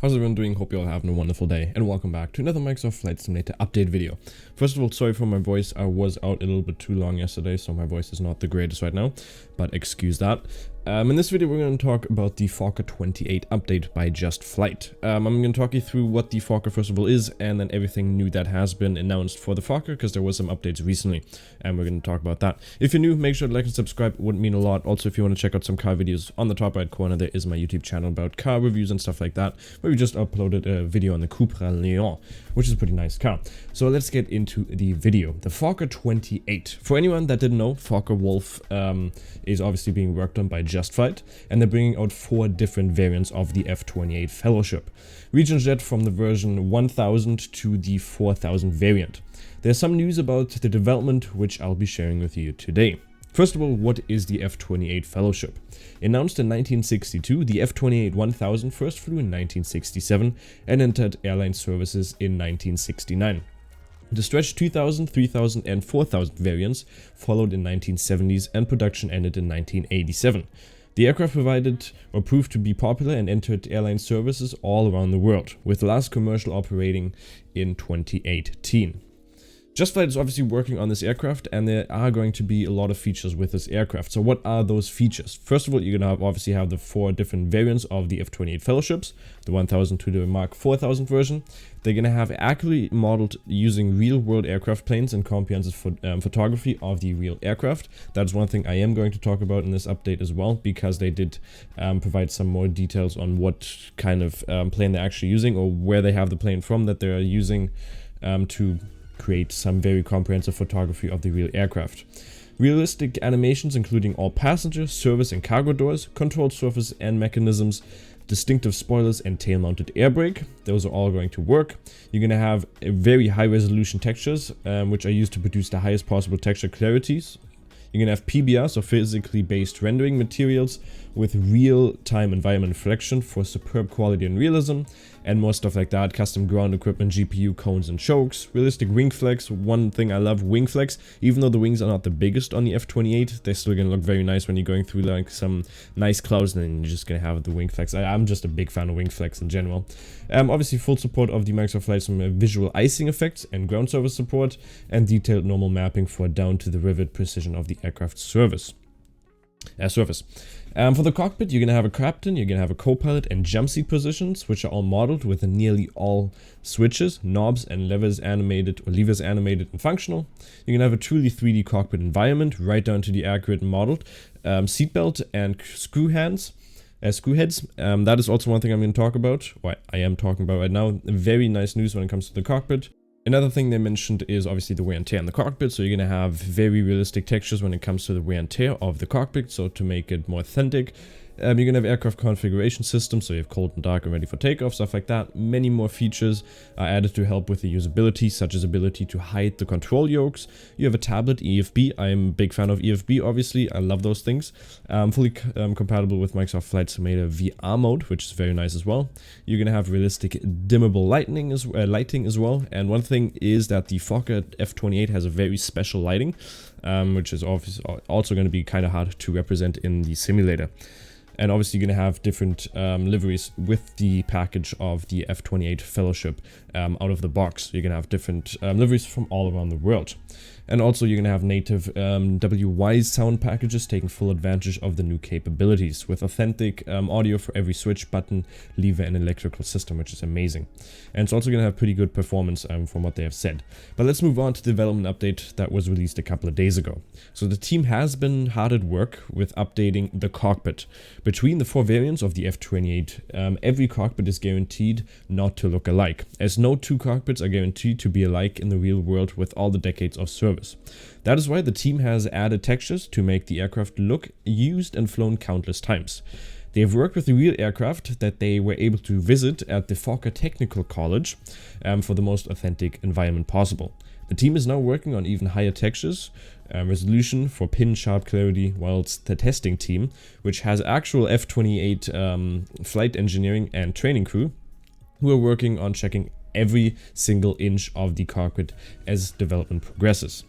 How's everyone doing? Hope you all having a wonderful day, and welcome back to another Microsoft Flight Simulator update video. First of all, sorry for my voice. I was out a little bit too long yesterday, so my voice is not the greatest right now, but excuse that. In this video, we're going to talk about the Fokker F28 update by Just Flight. I'm going to talk you through what the Fokker first of all is, and then everything new that has been announced for the Fokker, because there was some updates recently, and we're going to talk about that. If you're new, make sure to like and subscribe. It would mean a lot. Also, if you want to check out some car videos, on the top right corner, there is my YouTube channel about car reviews and stuff like that, where we just uploaded a video on the Cupra Leon, which is a pretty nice car. So let's get into the video. The Fokker F28. For anyone that didn't know, Fokker Wolf is obviously being worked on by Just Flight, and they're bringing out 4 different variants of the F28 Fellowship. Regional jet from the version 1000 to the 4000 variant. There's some news about the development which I'll be sharing with you today. First of all, what is the F28 Fellowship? Announced in 1962, the F28 1000 first flew in 1967 and entered airline services in 1969. The stretch 2000, 3000 and 4000 variants followed in 1970s, and production ended in 1987. The aircraft proved to be popular and entered airline services all around the world, with the last commercial operating in 2018. Just Flight is obviously working on this aircraft, and there are going to be a lot of features with this aircraft. So what are those features? First of all, you're going to obviously have the 4 different variants of the F28 Fellowships, the 1000 to the Mark 4000 version. They're going to have accurately modeled using real-world aircraft planes and comprehensive photography of the real aircraft. That's one thing I am going to talk about in this update as well, because they did provide some more details on what kind of plane they're actually using, or where they have the plane from that they're using to create some very comprehensive photography of the real aircraft. Realistic animations including all passenger, service and cargo doors, control surface and mechanisms, distinctive spoilers and tail-mounted air brake. Those are all going to work. You're going to have very high resolution textures, which are used to produce the highest possible texture clarities. You're going to have PBR, so physically based rendering materials with real-time environment reflection for superb quality and realism, and more stuff like that. Custom ground equipment, GPU, cones and chokes. Realistic wing flex. One thing I love, wing flex. Even though the wings are not the biggest on the F28, they're still going to look very nice when you're going through like some nice clouds, and then you're just going to have the wing flex. I'm just a big fan of wing flex in general. Obviously full support of the Microsoft Flight Simulator visual icing effects and ground service support, and detailed normal mapping for down to the rivet precision of the aircraft surface. For the cockpit, you're going to have a captain, you're going to have a co-pilot and jump seat positions, which are all modeled with nearly all switches, knobs and levers animated and functional. You're going to have a truly 3D cockpit environment, right down to the accurate modeled seatbelt and screw heads. That is also one thing I'm going to talk about, or I am talking about right now. Very nice news when it comes to the cockpit. Another thing they mentioned is obviously the wear and tear in the cockpit, so you're going to have very realistic textures when it comes to the wear and tear of the cockpit, so to make it more authentic. You're going to have aircraft configuration systems, so you have cold and dark and ready for takeoff, stuff like that. Many more features are added to help with the usability, such as ability to hide the control yokes. You have a tablet, EFB. I'm a big fan of EFB, obviously. I love those things. Fully compatible with Microsoft Flight Simulator VR mode, which is very nice as well. You're going to have realistic dimmable lighting as well. And one thing is that the Fokker F28 has a very special lighting, which is also going to be kind of hard to represent in the simulator. And obviously you're going to have different liveries with the package of the F28 Fellowship out of the box. You're going to have different liveries from all around the world. And also you're going to have native WY sound packages taking full advantage of the new capabilities, with authentic audio for every switch, button, lever and electrical system, which is amazing. And it's also going to have pretty good performance from what they have said. But let's move on to the development update that was released a couple of days ago. So the team has been hard at work with updating the cockpit. Between the 4 variants of the F28, every cockpit is guaranteed not to look alike, as no 2 cockpits are guaranteed to be alike in the real world with all the decades of service. That is why the team has added textures to make the aircraft look used and flown countless times. They have worked with the real aircraft that they were able to visit at the Fokker Technical College for the most authentic environment possible. The team is now working on even higher textures, resolution for pin-sharp clarity, whilst the testing team, which has actual F28 flight engineering and training crew, who are working on checking every single inch of the cockpit as development progresses.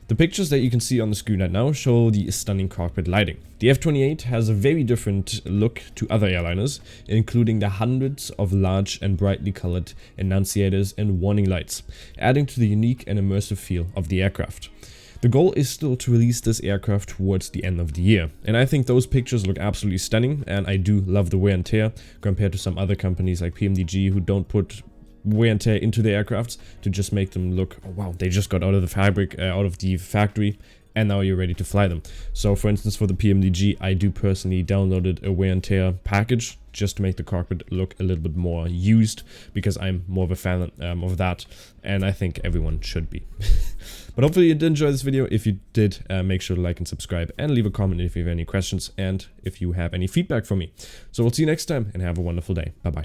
The pictures that you can see on the screen right now show the stunning cockpit lighting. The F28 has a very different look to other airliners, including the hundreds of large and brightly colored annunciators and warning lights, adding to the unique and immersive feel of the aircraft. The goal is still to release this aircraft towards the end of the year, and I think those pictures look absolutely stunning, and I do love the wear and tear compared to some other companies like PMDG who don't put wear and tear into the aircrafts to just make them look, oh wow, they just got out of the fabric, out of the factory, and now you're ready to fly them. So for instance, for the PMDG, I do personally downloaded a wear and tear package just to make the cockpit look a little bit more used, because I'm more of a fan of that, and I think everyone should be. But hopefully you did enjoy this video. If you did, make sure to like and subscribe and leave a comment if you have any questions and if you have any feedback for me. So we'll see you next time and have a wonderful day. Bye bye.